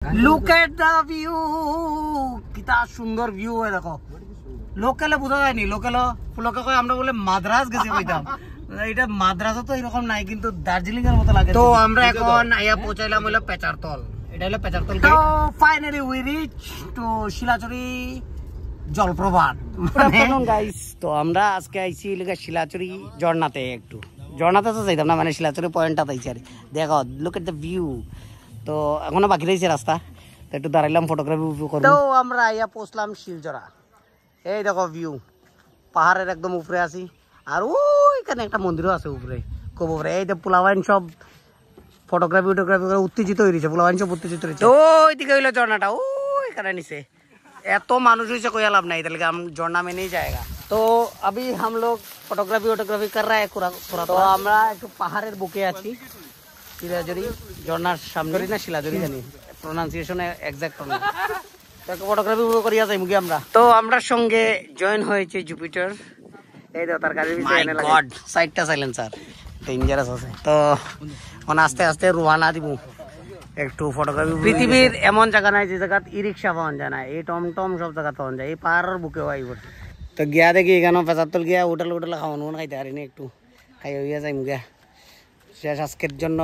Look at the view, কিতা সুন্দর view হয় দেখো। লোকালে বোঝা যায়নি, লোকে কয় আমরা বলে মাদ্রাজ গেছি কইতাম। এটা মাদ্রাজও তো এরকম নাই, কিন্তু দার্জিলিং এর মতো লাগে। তো আমরা এখন আইয়া পৌঁছাইলাম হলো পেচারতল। এটা হলো পেচারতল। তো ফাইনালি উই রিচ টু শিলাচুরি জলপ্রপাত। গাইস, তো আমরা আজকে আইছি শিলাচুরি ঝর্ণাতে। একটু ঝর্ণাতে তো যাইতাম না, মানে শিলাচুরি পয়েন্টটাতে আইছি আর। দেখো লুক এট দ্য ভিউ। তো এখনো বাকি রয়েছে রাস্তা, তো একটু দাঁড়াইলাম ফটোগ্রাফি করব। তো আমরা আইয়া পৌঁছলাম শিলচরা। এই দেখো ভিউ, পাহাড়ের একদম উপরে আছি। আর ওইখানে একটা মন্দিরও আছে উপরে, খুব উপরে। এই যে পোলাওয়াইন সব ফটোগ্রাফি করে উত্তেজিত হয়ে রয়েছে, পোলাওয়াইন সব উত্তেজিত হয়েছে। ওইদিকে হইলো ঝর্ণাটা, ওইখানে নিচে এত মানুষ হয়েছে, कोई लाभ नहीं, इसलिए हम झरना में नहीं जाएगा। तो अभी हम लोग फोटोग्राफी कर रहा है पूरा। तो আমরা একটু পাহাড়ের বুকে আছি, শিলাচুরি ঝর্ণার সামনে না, শিলাচুরি জানি প্রোনাউন্সিয়েশন এক্সাক্ট না। তো ফটোগ্রাফি করিয়া যাই মুগি আমরা। তো আমরা সঙ্গে জয়েন হয়েছে জুপিটার। এই দেখো তার গাড়ির ভিতরে এনে লাগে সাইডটা সাইলেন্সার, ডেঞ্জারাস আছে। তো মানে আস্তে আস্তে রওনা দিব একটু ফটোগ্রাফি। পৃথিবীর এমন জায়গা নাই যে জায়গা ই রিক্সা পাওয়া যায় না, এই টমটম সব জায়গা পাওয়া যায়, এই পাহাড়ের বুকে হয়। তো গিয়া দেখি এখানে পেঁচারতল গিয়া হোটেল খাওয়ানো খাইতে পারিনি, একটু খাই হইয়া যাই মুগিয়া শেষ আজকের জন্য।